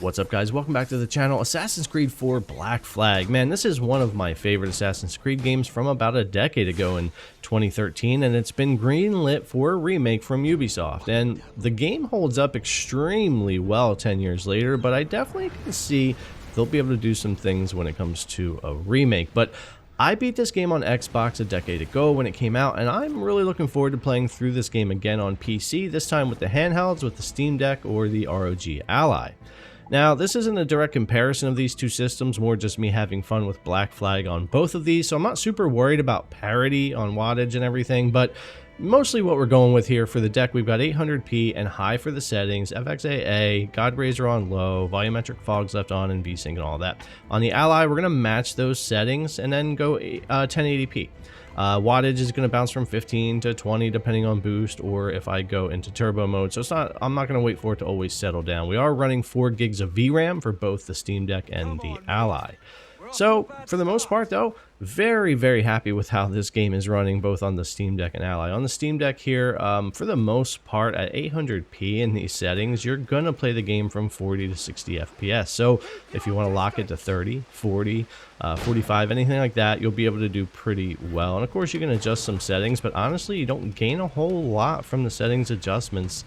What's up, guys? Welcome back to the channel. Assassin's Creed 4 Black Flag. Man, this is one of my favorite Assassin's Creed games from about a decade ago in 2013, and it's been greenlit for a remake from Ubisoft. And the game holds up extremely well 10 years later, but I definitely can see they'll be able to do some things when it comes to a remake. But I beat this game on Xbox a decade ago when it came out, and I'm really looking forward to playing through this game again on PC, this time with the handhelds, with the Steam Deck, or the ROG Ally. Now, this isn't a direct comparison of these two systems, more just me having fun with Black Flag on both of these, so I'm not super worried about parity on wattage and everything, but mostly what we're going with here for the deck, we've got 800p and high for the settings, FXAA, God Razor on low, volumetric fogs left on, and VSync and all that. On the Ally, we're going to match those settings and then go 1080p. Wattage is going to bounce from 15 to 20 depending on boost, or if I go into turbo mode. So I'm not going to wait for it to always settle down. We are running 4 gigs of VRAM for both the Steam Deck and the Ally. So for the most part though, very happy with how this game is running both on the Steam Deck and Ally. On the Steam Deck here, for the most part at 800p in these settings, you're going to play the game from 40 to 60 FPS. So if you want to lock it to 30, 40, 45, anything like that, you'll be able to do pretty well. And of course you can adjust some settings, but honestly you don't gain a whole lot from the settings adjustments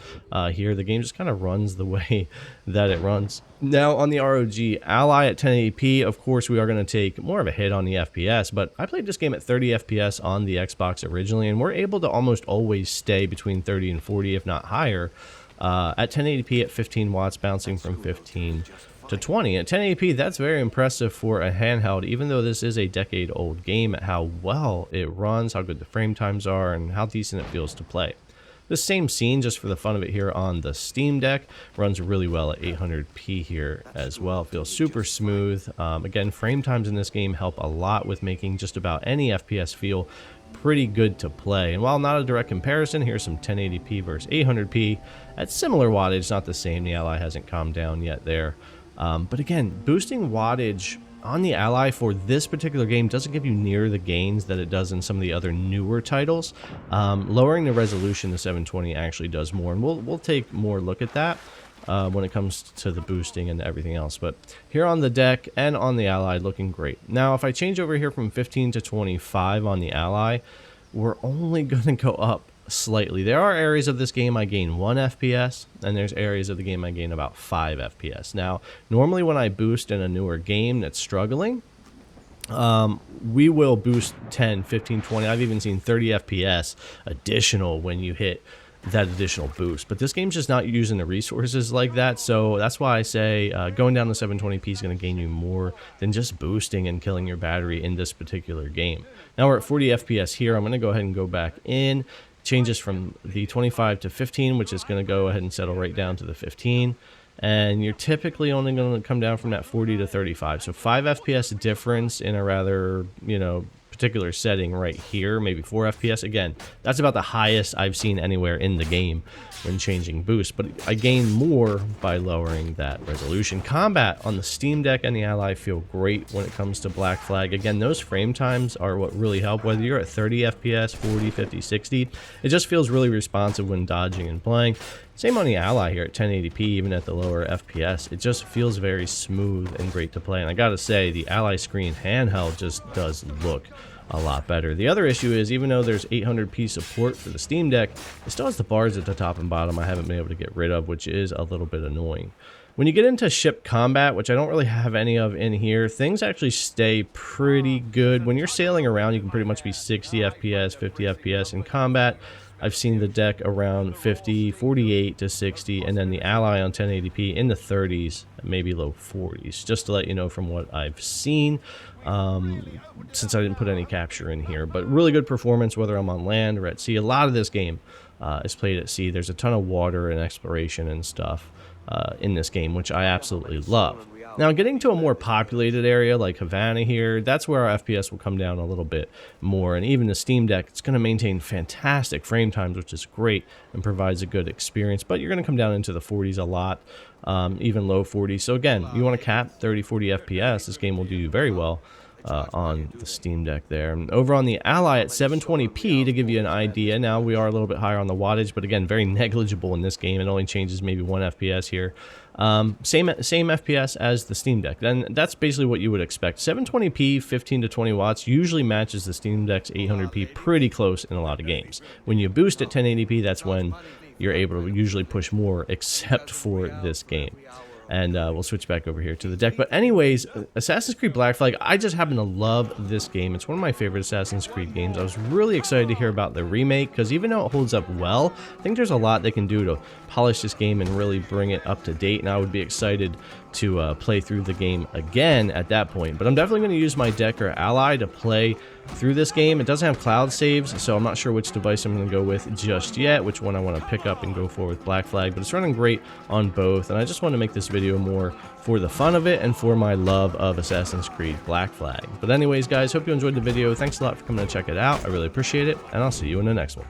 here. The game just kind of runs the way that it runs. Now on the ROG Ally at 1080p, of course we are going to take more of a hit on the FPS, but I played this game at 30 FPS on the Xbox originally, and we're able to almost always stay between 30 and 40, if not higher, at 1080p at 15 watts, bouncing from 15 to 20. At 1080p, that's very impressive for a handheld, even though this is a decade-old game, at how well it runs, how good the frame times are, and how decent it feels to play. This same scene, just for the fun of it here on the Steam Deck, runs really well at 800p here as well. It feels super smooth. Again, frame times in this game help a lot with making just about any FPS feel pretty good to play. And while not a direct comparison, here's some 1080p versus 800p. At similar wattage, not the same. The Ally hasn't calmed down yet there. But again, boosting wattage on the Ally for this particular game doesn't give you near the gains that it does in some of the other newer titles. Lowering the resolution to 720 actually does more, and we'll take more look at that when it comes to the boosting and everything else. But here on the deck and on the Ally, looking great. Now if I change over here from 15 to 25 on the Ally, we're only going to go up slightly. There are areas of this game I gain 1 FPS, and there's areas of the game I gain about 5 FPS. Now, normally when I boost in a newer game that's struggling, we will boost 10, 15, 20. I've even seen 30 FPS additional when you hit that additional boost, but this game's just not using the resources like that, so that's why I say going down to 720p is going to gain you more than just boosting and killing your battery in this particular game. Now we're at 40 FPS here. I'm going to go ahead and go back in, changes from the 25 to 15, which is going to go ahead and settle right down to the 15, and you're typically only going to come down from that 40 to 35, so 5 FPS difference in a rather, particular setting right here, maybe 4 FPS. Again, that's about the highest I've seen anywhere in the game when changing boost, but I gain more by lowering that resolution. Combat on the Steam Deck and the Ally feel great when it comes to Black Flag. Again, those frame times are what really help, whether you're at 30 FPS, 40, 50, 60, it just feels really responsive when dodging and playing. Same on the Ally here at 1080p, even at the lower FPS. It just feels very smooth and great to play. And I gotta say, the Ally screen handheld just does look a lot better. The other issue is, even though there's 800p support for the Steam Deck, it still has the bars at the top and bottom I haven't been able to get rid of, which is a little bit annoying. When you get into ship combat, which I don't really have any of in here, things actually stay pretty good. When you're sailing around, you can pretty much be 60 FPS, 50 FPS in combat. I've seen the deck around 50, 48 to 60, and then the Ally on 1080p in the 30s, maybe low 40s, just to let you know from what I've seen, since I didn't put any capture in here. But really good performance, whether I'm on land or at sea. A lot of this game is played at sea. There's a ton of water and exploration and stuff in this game, which I absolutely love. Now, getting to a more populated area like Havana here, that's where our FPS will come down a little bit more. And even the Steam Deck, it's going to maintain fantastic frame times, which is great and provides a good experience. But you're going to come down into the 40s a lot, even low 40s. So again, you want to cap 30, 40 FPS, this game will do you very well. on the Steam Deck there. And over on the Ally at 720p, to give you an idea, now we are a little bit higher on the wattage, but again, very negligible in this game. It only changes maybe 1 FPS here. Same FPS as the Steam Deck. Then that's basically what you would expect. 720p, 15 to 20 watts usually matches the Steam Deck's 800p pretty close in a lot of games. When you boost at 1080p, that's when you're able to usually push more, except for this game. And we'll switch back over here to the deck. But anyways, Assassin's Creed Black Flag, I just happen to love this game. It's one of my favorite Assassin's Creed games. I was really excited to hear about the remake, because even though it holds up well, I think there's a lot they can do to polish this game and really bring it up to date. And I would be excited to play through the game again at that point. But I'm definitely going to use my deck or Ally to play through this game. It doesn't have cloud saves, so I'm not sure which device I'm going to go with just yet, which one I want to pick up and go for with Black Flag, but it's running great on both, and I just want to make this video more for the fun of it and for my love of Assassin's Creed Black Flag. But anyways, guys, hope you enjoyed the video. Thanks a lot for coming to check it out. I really appreciate it, and I'll see you in the next one.